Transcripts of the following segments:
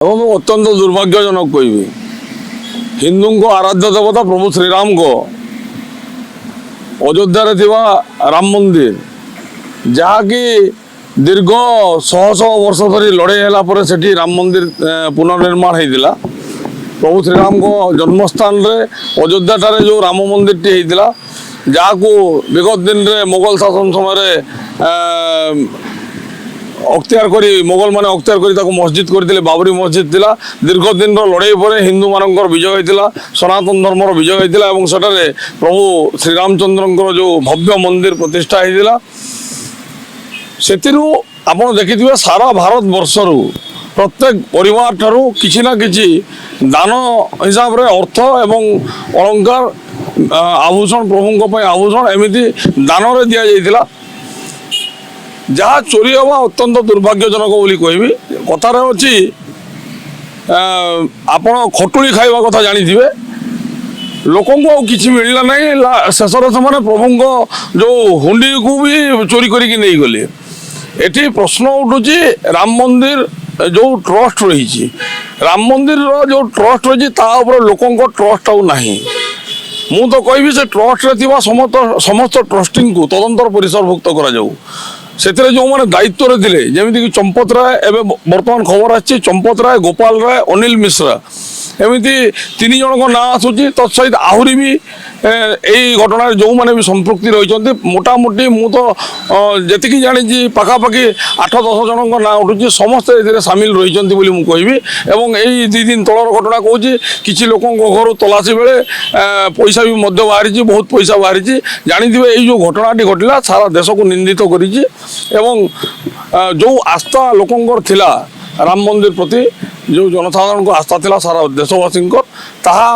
ଏବଂ ମୁଁ ଅତ୍ୟନ୍ତ ଦୁର୍ଭାଗ୍ୟଜନକ କହିବି ହିନ୍ଦୁଙ୍କ ଆରାଧ୍ୟ ଦେବତା ପ୍ରଭୁ ଶ୍ରୀରାମଙ୍କ ଅଯୋଧ୍ୟାରେ ଥିବା ରାମ ମନ୍ଦିର ଯାହାକି ଦୀର୍ଘ ଶହ ଶହ ବର୍ଷ ଧରି ଲଢ଼େଇ ହେଲା ପରେ ସେଠି ରାମ ମନ୍ଦିର ପୁନର୍ନିର୍ମାଣ ହେଇଥିଲା। ପ୍ରଭୁ ଶ୍ରୀରାମଙ୍କ ଜନ୍ମସ୍ଥାନରେ ଅଯୋଧ୍ୟାଠାରେ ଯେଉଁ ରାମ ମନ୍ଦିରଟି ହେଇଥିଲା ଯାହାକୁ ବିଗତ ଦିନରେ ମୋଗଲ ଶାସନ ସମୟରେ ଅକ୍ତିଆର କରି ମୋଗଲ ମାନେ ଅକ୍ତିଆର କରି ତାକୁ ମସଜିଦ କରିଥିଲେ। ବାବରୀ ମସଜିଦ ଥିଲା। ଦୀର୍ଘ ଦିନର ଲଢ଼େଇ ପରେ ହିନ୍ଦୁମାନଙ୍କର ବିଜୟ ହୋଇଥିଲା, ସନାତନ ଧର୍ମର ବିଜୟ ହୋଇଥିଲା ଏବଂ ସେଠାରେ ପ୍ରଭୁ ଶ୍ରୀରାମଚନ୍ଦ୍ରଙ୍କର ଯେଉଁ ଭବ୍ୟ ମନ୍ଦିର ପ୍ରତିଷ୍ଠା ହୋଇଥିଲା। ସେଥିରୁ ଆପଣ ଦେଖିଥିବେ ସାରା ଭାରତ ବର୍ଷରୁ ପ୍ରତ୍ୟେକ ପରିବାର ଠାରୁ କିଛି ନା କିଛି ଦାନ ହିସାବରେ ଅର୍ଥ ଏବଂ ଅଳଙ୍କାର ଆଭୂଷଣ ପ୍ରଭୁଙ୍କ ପାଇଁ ଆଭୂଷଣ ଏମିତି ଦାନରେ ଦିଆଯାଇଥିଲା ଯାହା ଚୋରି ହେବା ଅତ୍ୟନ୍ତ ଦୁର୍ଭାଗ୍ୟଜନକ ବୋଲି କହିବି। କଥାରେ ଅଛି ଆପଣ ଖଟୁଳି ଖାଇବା କଥା ଜାଣିଥିବେ, ଲୋକଙ୍କୁ ଆଉ କିଛି ମିଳିଲା ନାହିଁ। ଶେଷରେ ସେମାନେ ପ୍ରଭୁଙ୍କ ଯେଉଁ ହୁଣ୍ଡିକୁ ବି ଚୋରି କରିକି ନେଇଗଲେ। ଏଠି ପ୍ରଶ୍ନ ଉଠୁଛି ରାମ ମନ୍ଦିର ଯେଉଁ ଟ୍ରଷ୍ଟ ରହିଛି, ରାମ ମନ୍ଦିରର ଯେଉଁ ଟ୍ରଷ୍ଟ ରହିଛି ତା ଉପରେ ଲୋକଙ୍କ ଟ୍ରଷ୍ଟ ଆଉ ନାହିଁ। ମୁଁ ତ କହିବି ସେ ଟ୍ରଷ୍ଟରେ ଥିବା ସମସ୍ତ ଟ୍ରଷ୍ଟିଙ୍କୁ ତଦନ୍ତର ପରିସରଭୁକ୍ତ କରାଯାଉ। ସେଥିରେ ଯେଉଁମାନେ ଦାୟିତ୍ୱରେ ଥିଲେ ଯେମିତିକି ଚମ୍ପତ ରାୟ, ଏବେ ବର୍ତ୍ତମାନ ଖବର ଆସିଛି ଚମ୍ପତ ରାୟ, ଗୋପାଳ ରାୟ, ଅନିଲ ମିଶ୍ରା, ଏମିତି 3 ଜଣଙ୍କ ନାଁ ଆସୁଛି। ତତ୍ ସହିତ ଆହୁରି ବି ଏଇ ଘଟଣାରେ ଯେଉଁମାନେ ବି ସମ୍ପୃକ୍ତି ରହିଛନ୍ତି ମୋଟାମୋଟି ମୁଁ ତ ଯେତିକି ଜାଣିଛି ପାଖାପାଖି 8-10 ଜଣଙ୍କ ନାଁ ଉଠୁଛି। ସମସ୍ତେ ଏଥିରେ ସାମିଲ ରହିଛନ୍ତି ବୋଲି ମୁଁ କହିବି। ଏବଂ ଏଇ 2 ଦିନ ତଳର ଘଟଣା କହୁଛି କିଛି ଲୋକଙ୍କ ଘରୁ ତଲାସି ବେଳେ ପଇସା ବି ମଧ୍ୟ ବାହାରିଛି, ବହୁତ ପଇସା ବାହାରିଛି। ଜାଣିଥିବେ ଏଇ ଯେଉଁ ଘଟଣାଟି ଘଟିଲା ସାରା ଦେଶକୁ ନିନ୍ଦିତ କରିଛି ଏବଂ ଯେଉଁ ଆସ୍ଥା ଲୋକଙ୍କର ଥିଲା ରାମ ମନ୍ଦିର ପ୍ରତି, ଯେଉଁ ଜନସାଧାରଣଙ୍କ ଆସ୍ଥା ଥିଲା ସାରା ଦେଶବାସୀଙ୍କର, ତାହା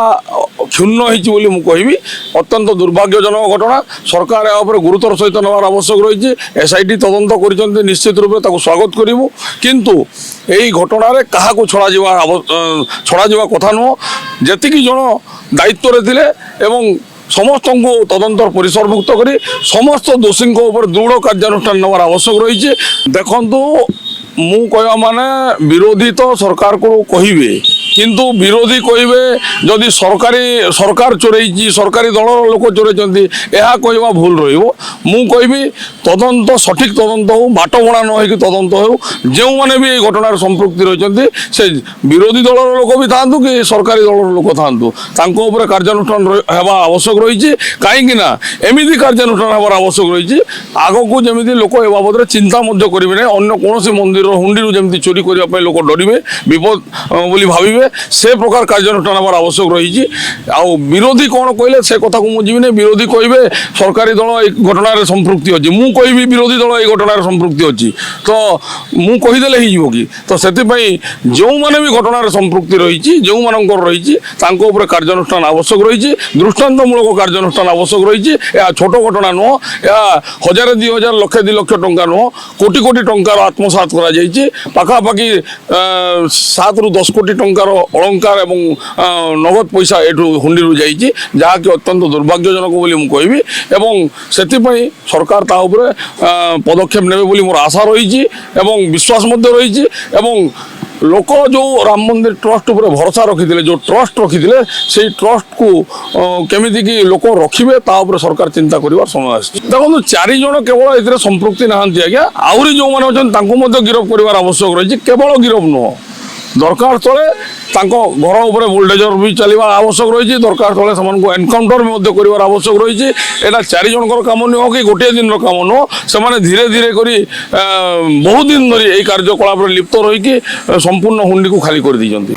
କ୍ଷୁଣ୍ଣ ହେଇଛି ବୋଲି ମୁଁ କହିବି। ଅତ୍ୟନ୍ତ ଦୁର୍ଭାଗ୍ୟଜନକ ଘଟଣା। ସରକାର ଏହା ଉପରେ ଗୁରୁତର ସହିତ ନେବାର ଆବଶ୍ୟକ ରହିଛି। SIT ତଦନ୍ତ କରିଛନ୍ତି, ନିଶ୍ଚିତ ରୂପେ ତାକୁ ସ୍ୱାଗତ କରିବୁ। କିନ୍ତୁ ଏହି ଘଟଣାରେ କାହାକୁ ଛଡ଼ାଯିବା କଥା ନୁହଁ। ଯେତିକି ଜଣ ଦାୟିତ୍ୱରେ ଥିଲେ ଏବଂ ସମସ୍ତଙ୍କୁ ତଦନ୍ତର ପରିସରଭୁକ୍ତ କରି ସମସ୍ତ ଦୋଷୀଙ୍କ ଉପରେ ଦୃଢ଼ କାର୍ଯ୍ୟାନୁଷ୍ଠାନ ନେବାର ଆବଶ୍ୟକ ରହିଛି। ଦେଖନ୍ତୁ, ମୁଁ କହିବା ମାନେ ବିରୋଧୀ ତ ସରକାରକୁ କହିବେ, କିନ୍ତୁ ବିରୋଧୀ କହିବେ ଯଦି ସରକାର ଚୋରେଇଛି, ସରକାରୀ ଦଳର ଲୋକ ଚୋରେଇଛନ୍ତି, ଏହା କହିବା ଭୁଲ ରହିବ। ମୁଁ କହିବି ତଦନ୍ତ, ସଠିକ୍ ତଦନ୍ତ ହେଉ, ବାଟବଣା ନ ହେଇକି ତଦନ୍ତ ହେଉ। ଯେଉଁମାନେ ବି ଏହି ଘଟଣାରେ ସମ୍ପୃକ୍ତି ରହିଛନ୍ତି ସେ ବିରୋଧୀ ଦଳର ଲୋକ ବି ଥାଆନ୍ତୁ କି ସରକାରୀ ଦଳର ଲୋକ ଥାଆନ୍ତୁ, ତାଙ୍କ ଉପରେ କାର୍ଯ୍ୟାନୁଷ୍ଠାନ ହେବା ଆବଶ୍ୟକ ରହିଛି। କାହିଁକି ନା ଏମିତି କାର୍ଯ୍ୟାନୁଷ୍ଠାନ ହେବାର ଆବଶ୍ୟକ ରହିଛି ଆଗକୁ ଯେମିତି ଲୋକ ଏ ବାବଦରେ ଚିନ୍ତା ମଧ୍ୟ କରିବେ ନାହିଁ। ଅନ୍ୟ କୌଣସି ମନ୍ଦିରର ହୁଣ୍ଡିରୁ ଯେମିତି ଚୋରି କରିବା ପାଇଁ ଲୋକ ଡରିବେ, ବିପଦ ବୋଲି ଭାବିବେ, ସେ ପ୍ରକାର କାର୍ଯ୍ୟାନୁଷ୍ଠାନ ହେବାର ଆବଶ୍ୟକ ରହିଛି। ଆଉ ବିରୋଧୀ କ'ଣ କହିଲେ ସେ କଥାକୁ ମୁଁ ଯିବିନି। ବିରୋଧୀ କହିବେ ସରକାରୀ ଦଳ এই ଘଟଣାରେ ସମ୍ପୃକ୍ତି ଅଛି, ମୁଁ କହିବି ବିରୋଧୀ ଦଳ এই ଘଟଣାରେ ସମ୍ପୃକ୍ତି ଅଛି, ତ ମୁଁ କହିଦେଲେ ହେଇଯିବ କି? ତ ସେଥିପାଇଁ ଯେଉଁମାନେ ବି ଘଟଣାରେ ସମ୍ପୃକ୍ତି ରହିଛି, ଯେଉଁମାନଙ୍କର ରହିଛି ତାଙ୍କ ଉପରେ କାର୍ଯ୍ୟାନୁଷ୍ଠାନ ଆବଶ୍ୟକ ରହିଛି, ଦୃଷ୍ଟାନ୍ତମୂଳକ କାର୍ଯ୍ୟାନୁଷ୍ଠାନ ଆବଶ୍ୟକ ରହିଛି। ଏହା ଛୋଟ ଘଟଣା ନୁହଁ, ଏହା 1000-2000, ଲକ୍ଷ 2 ଲକ୍ଷ ଟଙ୍କା ନୁହଁ, କୋଟି କୋଟି ଟଙ୍କାର ଆତ୍ମସାତ କରାଯାଇଛି। ପାଖାପାଖି 7ରୁ 10 କୋଟି ଟଙ୍କାର ଅଳଙ୍କାର ଏବଂ ନଗଦ ପଇସା ଏଠୁ ହୁଣ୍ଡିରୁ ଯାଇଛି, ଯାହାକି ଅତ୍ୟନ୍ତ ଦୁର୍ଭାଗ୍ୟଜନକ ବୋଲି ମୁଁ କହିବି। ଏବଂ ସେଥିପାଇଁ ସରକାର ତା ଉପରେ ପଦକ୍ଷେପ ନେବେ ବୋଲି ମୋର ଆଶା ରହିଛି ଏବଂ ବିଶ୍ୱାସ ମଧ୍ୟ ରହିଛି। ଏବଂ ଲୋକ ଯେଉଁ ରାମ ମନ୍ଦିର ଟ୍ରଷ୍ଟ ଉପରେ ଭରସା ରଖିଥିଲେ, ଯେଉଁ ଟ୍ରଷ୍ଟ ରଖିଥିଲେ, ସେଇ ଟ୍ରଷ୍ଟକୁ କେମିତିକି ଲୋକ ରଖିବେ ତା ଉପରେ ସରକାର ଚିନ୍ତା କରିବାର ସମୟ ଆସିଛି। ଦେଖନ୍ତୁ, 4 ଜଣ କେବଳ ଏଥିରେ ସମ୍ପୃକ୍ତି ନାହାନ୍ତି ଆଜ୍ଞା, ଆହୁରି ଯେଉଁମାନେ ଅଛନ୍ତି ତାଙ୍କୁ ମଧ୍ୟ ଗିରଫ କରିବାର ଆବଶ୍ୟକ ରହିଛି। କେବଳ ଗିରଫ ନୁହଁ, ଦରକାର ତଳେ ତାଙ୍କ ଘର ଉପରେ ବୁଲଡୋଜର ବି ଚାଲିବା ଆବଶ୍ୟକ ରହିଛି। ଦରକାର ତଳେ ସେମାନଙ୍କୁ ଏନକାଉଣ୍ଟର ମଧ୍ୟ କରିବାର ଆବଶ୍ୟକ ରହିଛି। ଏଇଟା 4 ଜଣଙ୍କର କାମ ନୁହଁ କି ଗୋଟିଏ ଦିନର କାମ ନୁହଁ। ସେମାନେ ଧୀରେ ଧୀରେ କରି ବହୁତ ଦିନ ଧରି ଏହି କାର୍ଯ୍ୟକଳାପରେ ଲିପ୍ତ ରହିକି ସମ୍ପୂର୍ଣ୍ଣ ହୁଣ୍ଡିକୁ ଖାଲି କରିଦେଇଛନ୍ତି।